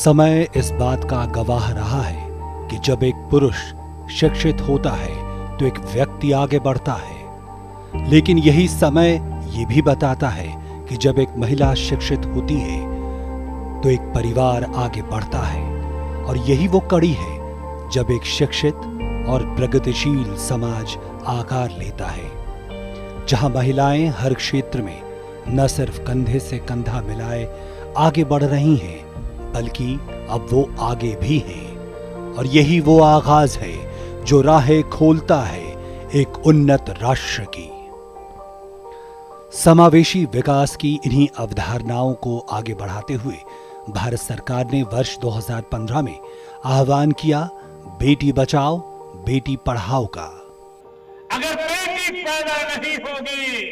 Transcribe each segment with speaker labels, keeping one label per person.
Speaker 1: समय इस बात का गवाह रहा है कि जब एक पुरुष शिक्षित होता है तो एक व्यक्ति आगे बढ़ता है, लेकिन यही समय ये भी बताता है कि जब एक महिला शिक्षित होती है तो एक परिवार आगे बढ़ता है। और यही वो कड़ी है जब एक शिक्षित और प्रगतिशील समाज आकार लेता है, जहां महिलाएं हर क्षेत्र में न सिर्फ कंधे से कंधा मिलाए आगे बढ़ रही हैं, बल्कि अब वो आगे भी हैं। और यही वो आगाज है जो राहें खोलता है एक उन्नत राष्ट्र की। समावेशी विकास की इन्हीं अवधारणाओं को आगे बढ़ाते हुए भारत सरकार ने वर्ष 2015 में आह्वान किया बेटी बचाओ बेटी पढ़ाओ का।
Speaker 2: अगर बेटी पैदा नहीं होगी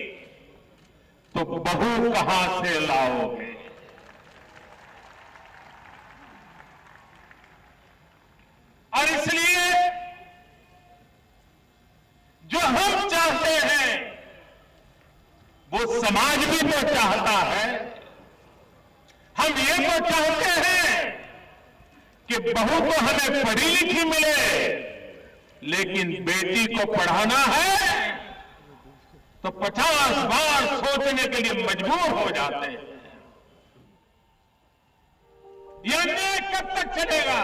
Speaker 2: तो बहू कहां से लाओगे? और इसलिए जो हम चाहते हैं वो समाज भी तो चाहता है। हम ये तो चाहते हैं कि बहू तो हमें पढ़ी लिखी मिले, लेकिन बेटी को पढ़ाना है तो 50 बार सोचने के लिए मजबूर हो जाते हैं। यह अन्याय कब तक चलेगा?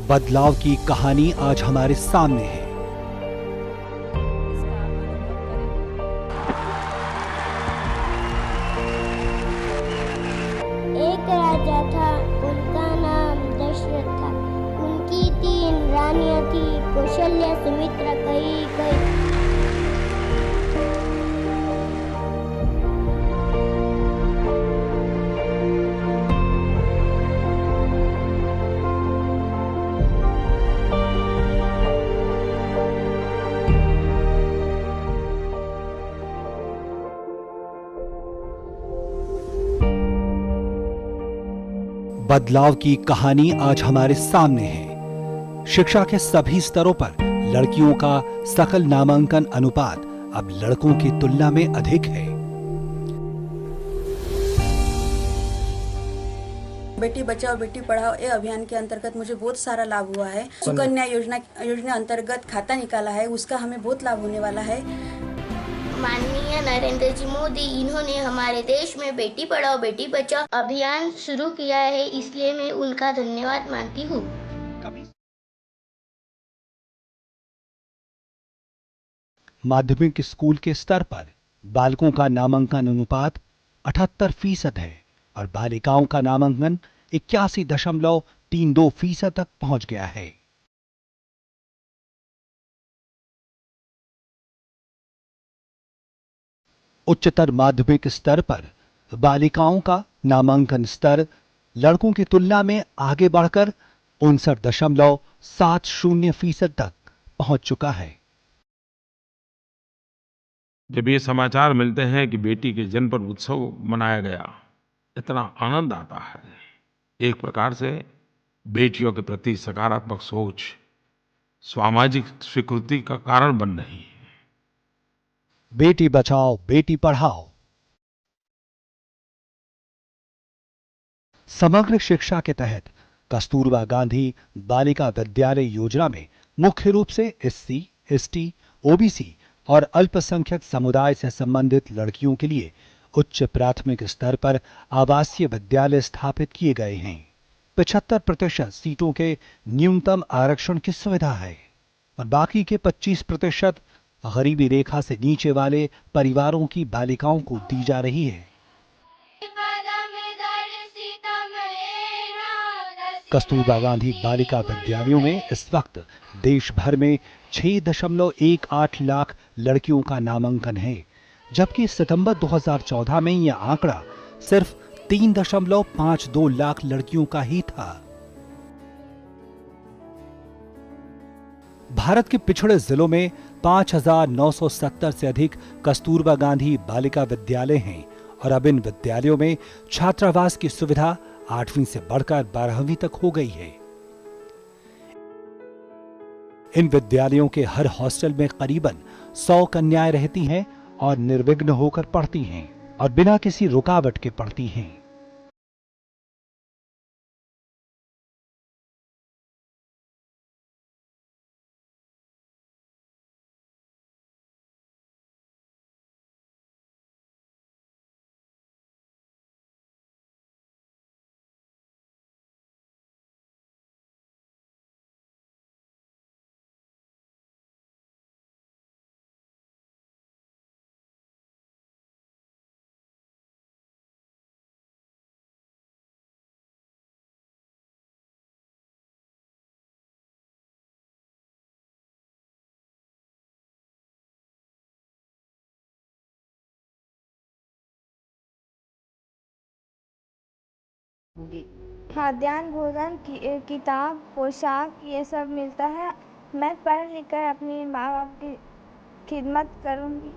Speaker 1: बदलाव की कहानी आज हमारे सामने है।
Speaker 3: एक राजा था, उनका नाम दशरथ था। उनकी 3 रानियां थी, कौशल्या, सुमित्रा, कैकेयी।
Speaker 1: बदलाव की कहानी आज हमारे सामने है। शिक्षा के सभी स्तरों पर लड़कियों का सकल नामांकन अनुपात अब लड़कों की तुलना में अधिक है।
Speaker 4: बेटी बचाओ बेटी पढ़ाओ ये अभियान के अंतर्गत मुझे बहुत सारा लाभ हुआ है। सुकन्या योजना अंतर्गत खाता निकाला है, उसका हमें बहुत लाभ होने वाला है।
Speaker 3: माननीय नरेंद्र जी मोदी इन्होंने हमारे देश में बेटी पढ़ाओ बेटी बचाओ अभियान शुरू किया है, इसलिए मैं उनका धन्यवाद मानती हूँ।
Speaker 1: माध्यमिक स्कूल के स्तर पर बालकों का नामांकन अनुपात 78% है और बालिकाओं का नामांकन 81.32% तक पहुंच गया है। उच्चतर माध्यमिक स्तर पर बालिकाओं का नामांकन स्तर लड़कों की तुलना में आगे बढ़कर 59.70% तक पहुंच चुका है।
Speaker 2: जब ये समाचार मिलते हैं कि बेटी के जन्म पर उत्सव मनाया गया, इतना आनंद आता है। एक प्रकार से बेटियों के प्रति सकारात्मक सोच सामाजिक स्वीकृति का कारण बन रही है।
Speaker 1: बेटी बचाओ बेटी पढ़ाओ। समग्र शिक्षा के तहत कस्तूरबा गांधी बालिका विद्यालय योजना में मुख्य रूप से SC, ST, OBC और अल्पसंख्यक समुदाय से संबंधित लड़कियों के लिए उच्च प्राथमिक स्तर पर आवासीय विद्यालय स्थापित किए गए हैं। 75% सीटों के न्यूनतम आरक्षण की सुविधा है और बाकी के 25% गरीबी रेखा से नीचे वाले परिवारों की बालिकाओं को दी जा रही है। कस्तूरबा गांधी बालिका विद्यालयों में इस वक्त देश भर में 6.18 लाख लड़कियों का नामांकन है, जबकि सितंबर 2014 में यह आंकड़ा सिर्फ 3.52 लाख लड़कियों का ही था। भारत के पिछड़े जिलों में 5,970 से अधिक कस्तूरबा गांधी बालिका विद्यालय हैं और अब इन विद्यालयों में छात्रावास की सुविधा 8वीं से बढ़कर 12वीं तक हो गई है। इन विद्यालयों के हर हॉस्टल में करीबन 100 कन्याएं रहती हैं और निर्विघ्न होकर पढ़ती हैं और बिना किसी रुकावट के पढ़ती हैं।
Speaker 5: खाद्यान्न भोजन किताब पोशाक ये सब मिलता है। मैं पढ़ लिख कर अपने माँ बाप की खिदमत करूँगी।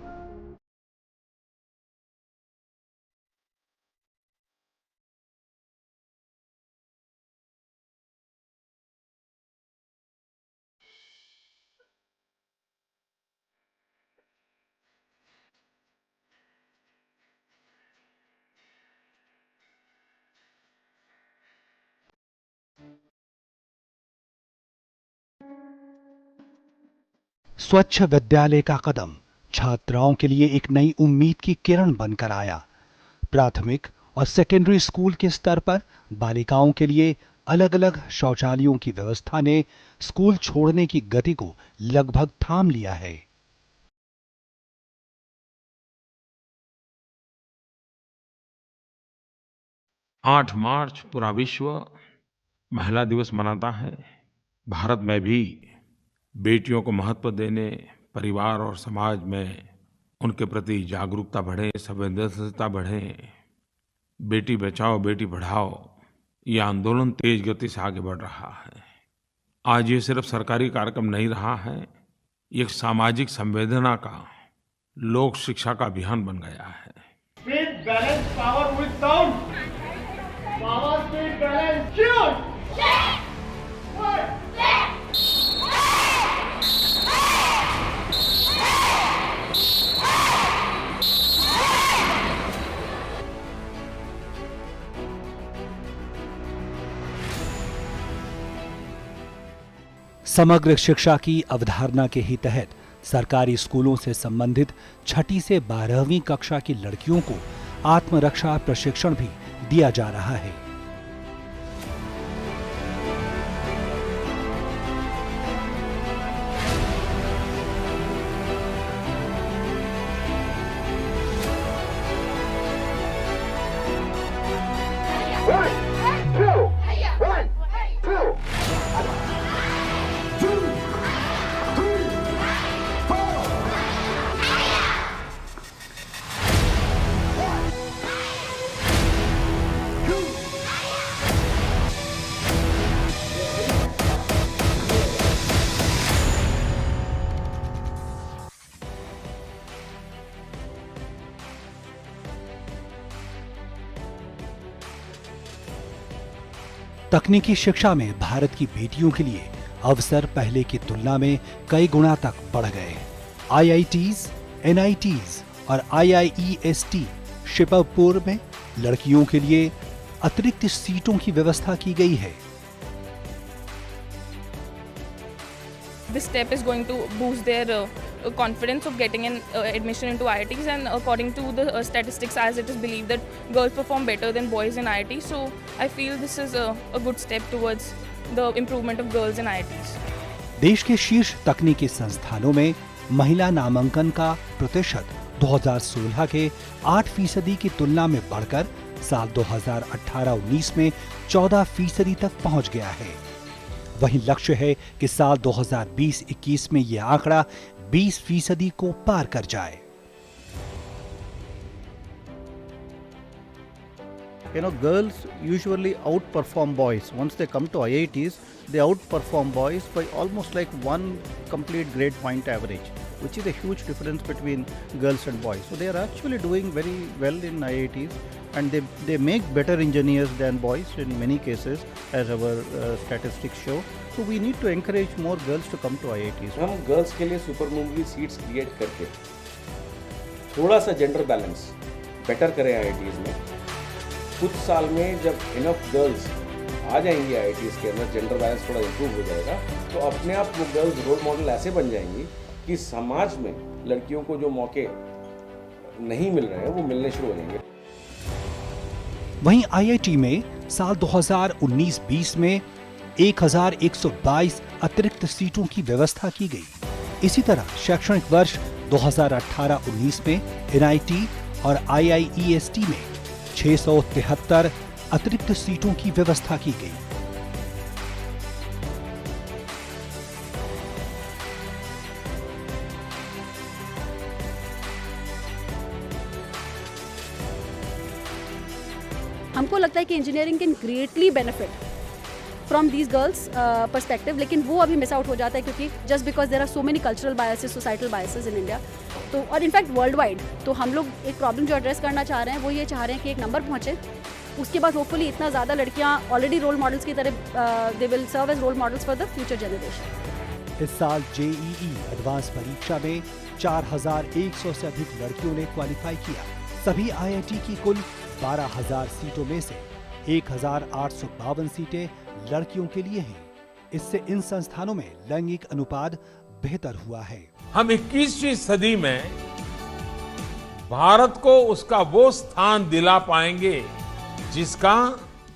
Speaker 1: स्वच्छ विद्यालय का कदम छात्राओं के लिए एक नई उम्मीद की किरण बनकर आया। प्राथमिक और सेकेंडरी स्कूल के स्तर पर बालिकाओं के लिए अलग अलग शौचालयों की व्यवस्था ने स्कूल छोड़ने की गति को लगभग थाम लिया है।
Speaker 2: आठ मार्च पूरा विश्व महिला दिवस मनाता है। भारत में भी बेटियों को महत्व देने, परिवार और समाज में उनके प्रति जागरूकता बढ़े, संवेदनशीलता बढ़े। बेटी बचाओ बेटी पढ़ाओ ये आंदोलन तेज गति से आगे बढ़ रहा है। आज ये सिर्फ सरकारी कार्यक्रम नहीं रहा है, ये एक सामाजिक संवेदना का, लोक शिक्षा का अभियान बन गया है।
Speaker 6: Speed balance power with sound. Power speed balance. Shoot.
Speaker 1: समग्र शिक्षा की अवधारणा के ही तहत सरकारी स्कूलों से संबंधित 6ठी से 12वीं कक्षा की लड़कियों को आत्मरक्षा प्रशिक्षण भी दिया जा रहा है। तकनीकी शिक्षा में भारत की बेटियों के लिए अवसर पहले की तुलना में कई गुना तक बढ़ गए। IITs, NITs और IIEST शिवपुर में लड़कियों के लिए अतिरिक्त सीटों की व्यवस्था की गई है।
Speaker 7: This step is going to boost their confidence of getting an admission into IITs, and according to the statistics, as it is believed that girls perform better than boys in IIT, so I feel this is a good step towards the improvement of girls in IITs.
Speaker 1: देश के शीर्ष तकनीकी संस्थानों में महिला नामांकन का प्रतिशत 2016 के 8% की तुलना में बढ़कर साल 2018-19 में 14% तक पहुंच गया है। वहीं लक्ष्य है कि साल 2020-21 में यह आंकड़ा 20% को पार कर जाए।
Speaker 8: Girls usually outperform boys. Once they come to IITs, they outperform boys by almost like one complete grade point average, which is a huge difference between girls and boys. So they are actually doing very well in IITs, and they make better engineers than boys in many cases, as our statistics show. So we need to encourage more girls to come to IITs.
Speaker 9: हम girls के लिए सुपरनुमरी seats create करके थोड़ा सा gender balance better करें IITs में। कुछ साल में जब इनफ गर्ल्स आ जाएंगी IITs के अंदर, जेंडर बैलेंस थोड़ा इम्प्रूव हो जाएगा, तो अपने आप वो गर्ल्स रोल मॉडल ऐसे बन जाएंगी कि समाज में लड़कियों को जो मौके नहीं मिल रहे हैं वो मिलने शुरू हो जाएंगे।
Speaker 1: वहीं IIT में साल 2019-20 में 1122 अतिरिक्त सीटों की व्यवस्था की गई। इसी तरह शैक्षणिक वर्ष 2018-19 में NIT और IIEST में 673 अतिरिक्त सीटों की व्यवस्था की गई।
Speaker 10: हमको लगता है कि engineering can greatly benefit from these girls perspective, लेकिन वो अभी मिस आउट हो जाता है क्योंकि just because there are so many cultural biases, societal biases in India, तो और इनफैक्ट वर्ल्ड वाइड। तो हम लोग एक प्रॉब्लम जो एड्रेस करना चाह रहे हैं वो ये चाह रहे हैं कि एक नंबर पहुँचे, उसके बाद होपफुली इतना ज़्यादा लड़कियाँ ऑलरेडी रोल मॉडल्स की तरह they will serve as role models for the future generation.
Speaker 1: इस साल JEE एडवांस परीक्षा में 4100 से अधिक लड़कियों ने क्वालिफाई किया। सभी IIT की कुल 12,000 सीटों में से 1,852 सीटें लड़कियों के लिए हैं। इससे इन संस्थानों में लैंगिक अनुपात बेहतर हुआ है।
Speaker 2: हम 21वीं सदी में भारत को उसका वो स्थान दिला पाएंगे जिसका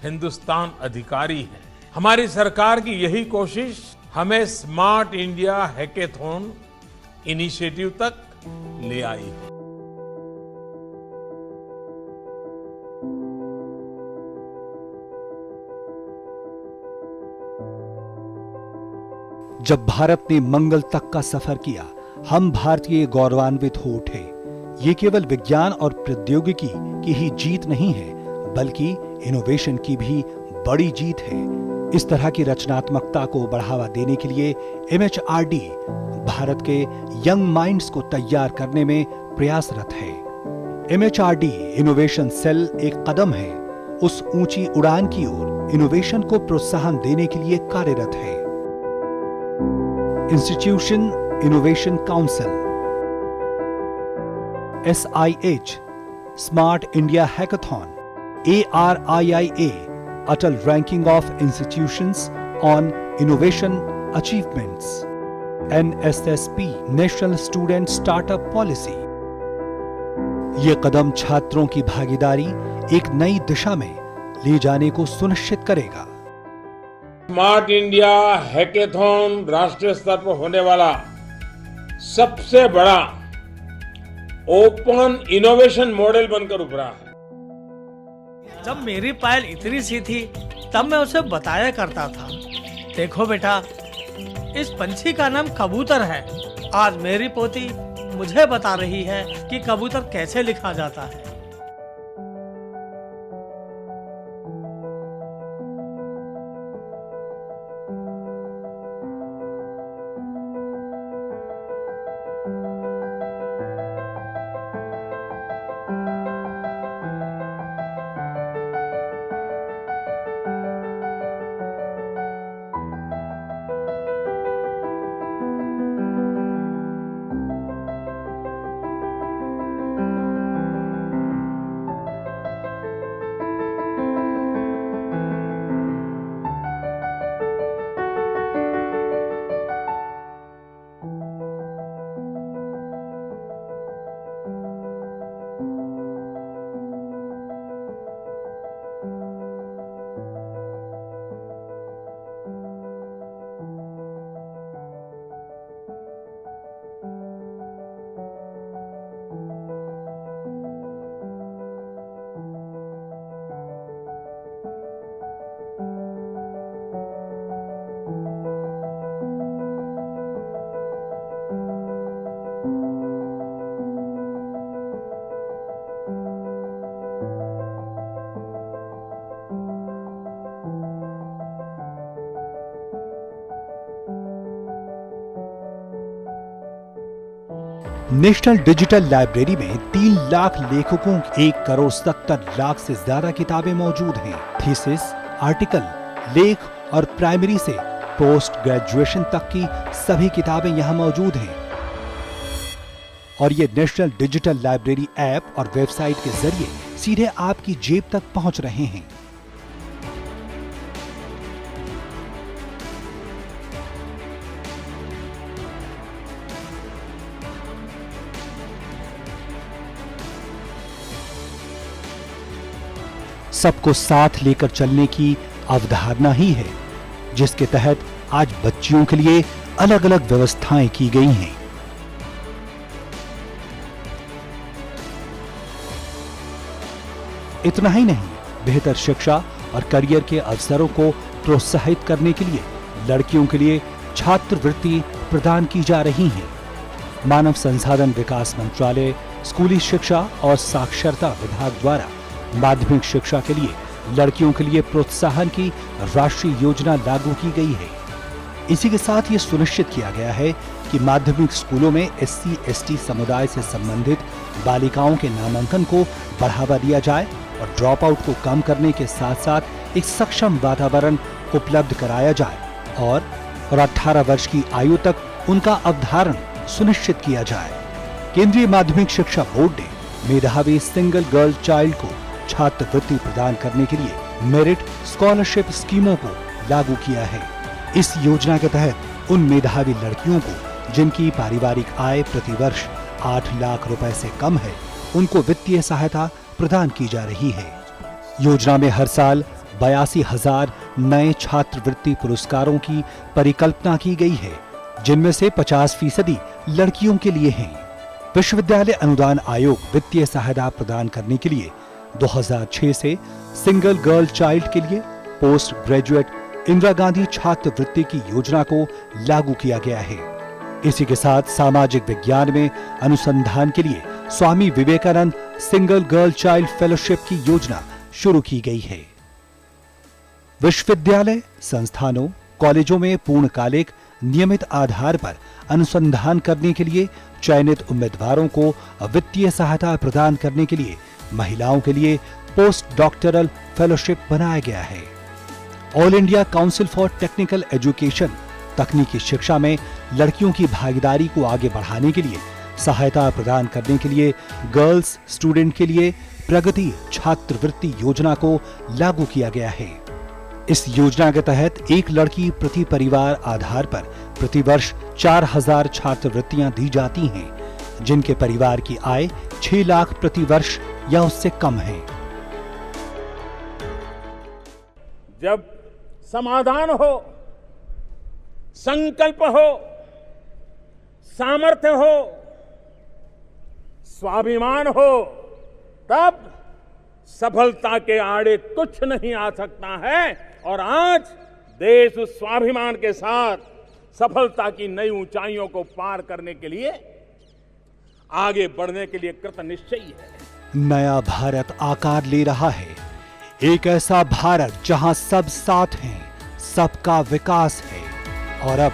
Speaker 2: हिंदुस्तान अधिकारी है। हमारी सरकार की यही कोशिश हमें स्मार्ट इंडिया हैकेथॉन इनिशिएटिव तक ले आई है।
Speaker 1: जब भारत ने मंगल तक का सफर किया, हम भारतीय गौरवान्वित हो उठे। ये केवल विज्ञान और प्रौद्योगिकी की ही जीत नहीं है, बल्कि इनोवेशन की भी बड़ी जीत है। इस तरह की रचनात्मकता को बढ़ावा देने के लिए MHRD भारत के यंग माइंड्स को तैयार करने में प्रयासरत है। MHRD इनोवेशन सेल एक कदम है उस ऊंची उड़ान की ओर इनोवेशन को प्रोत्साहन देने के लिए कार्यरत है। Institution innovation council, SIH, smart India hackathon, ARIIA, Atal ranking of institutions on innovation achievements, NSSP, national student startup policy. ये कदम छात्रों की भागीदारी एक नई दिशा में ले जाने को सुनिश्चित करेगा।
Speaker 2: स्मार्ट इंडिया हैकेथॉन राष्ट्रीय स्तर पर होने वाला सबसे बड़ा ओपन इनोवेशन मॉडल बनकर उभरा है।
Speaker 6: जब मेरी पायल इतनी सी थी तब मैं उसे बताया करता था, देखो बेटा, इस पंछी का नाम कबूतर है। आज मेरी पोती मुझे बता रही है कि कबूतर कैसे लिखा जाता है।
Speaker 1: नेशनल डिजिटल लाइब्रेरी में 3 लाख लेखकों की 1,70,00,000 से ज्यादा किताबें मौजूद हैं। थीसिस, आर्टिकल, लेख और प्राइमरी से पोस्ट ग्रेजुएशन तक की सभी किताबें यहां मौजूद हैं। और ये नेशनल डिजिटल लाइब्रेरी ऐप और वेबसाइट के जरिए सीधे आपकी जेब तक पहुंच रहे हैं। सबको साथ लेकर चलने की अवधारणा ही है, जिसके तहत आज बच्चियों के लिए अलग अलग व्यवस्थाएं की गई हैं। इतना ही नहीं, बेहतर शिक्षा और करियर के अवसरों को प्रोत्साहित करने के लिए लड़कियों के लिए छात्रवृत्ति प्रदान की जा रही हैं। मानव संसाधन विकास मंत्रालय, स्कूली शिक्षा और साक्षरता विभाग द्वारा माध्यमिक शिक्षा के लिए लड़कियों के लिए प्रोत्साहन की राष्ट्रीय योजना लागू की गई है। इसी के साथ ये सुनिश्चित किया गया है कि माध्यमिक स्कूलों में SC/ST समुदाय से संबंधित बालिकाओं के नामांकन को बढ़ावा दिया जाए और ड्रॉप आउट को कम करने के साथ साथ एक सक्षम वातावरण उपलब्ध कराया जाए और 18 वर्ष की आयु तक उनका अवधारण सुनिश्चित किया जाए। केंद्रीय माध्यमिक शिक्षा बोर्ड ने मेधावी सिंगल गर्ल चाइल्ड को छात्रवृत्ति प्रदान करने के लिए मेरिट स्कॉलरशिप स्कीमों को लागू किया है। इस योजना के तहत उन मेधावी लड़कियों को जिनकी पारिवारिक आय प्रतिवर्ष 8 लाख रुपए से कम है, उनको वित्तीय सहायता प्रदान की जा रही है। योजना में हर साल 82,000 नए छात्रवृत्ति पुरस्कारों की परिकल्पना की गई है, जिनमें से 50% लड़कियों के लिए हैं। विश्वविद्यालय अनुदान आयोग वित्तीय सहायता प्रदान करने के लिए 2006 से सिंगल गर्ल चाइल्ड के लिए पोस्ट ग्रेजुएट इंदिरा गांधी छात्रवृत्ति की योजना को लागू किया गया है। इसी के साथ सामाजिक विज्ञान में अनुसंधान के लिए Swami Vivekananda single girl child fellowship की योजना शुरू की गई है। विश्वविद्यालय, संस्थानों, कॉलेजों में पूर्णकालिक नियमित आधार पर अनुसंधान करने के लिए चयनित उम्मीदवारों को वित्तीय सहायता प्रदान करने के लिए महिलाओं के लिए पोस्ट डॉक्टरल फेलोशिप बनाया गया है। All India council for technical education तकनीकी शिक्षा में लड़कियों की भागीदारी को आगे बढ़ाने के लिए सहायता प्रदान करने के लिए गर्ल्स स्टूडेंट के लिए प्रगति छात्रवृत्ति योजना को लागू किया गया है। इस योजना के तहत एक लड़की प्रति परिवार आधार पर प्रतिवर्ष 4,000 छात्रवृत्तियां दी जाती हैं, जिनके परिवार की आय 6 लाख प्रति वर्ष या उससे कम है।
Speaker 2: जब समाधान हो, संकल्प हो, सामर्थ्य हो, स्वाभिमान हो, तब सफलता के आड़े कुछ नहीं आ सकता है। और आज देश उस स्वाभिमान के साथ सफलता की नई ऊंचाइयों को पार करने के लिए, आगे बढ़ने के लिए कृत निश्चयी है।
Speaker 1: नया भारत आकार ले रहा है, एक ऐसा भारत जहां सब साथ हैं, सबका विकास है और अब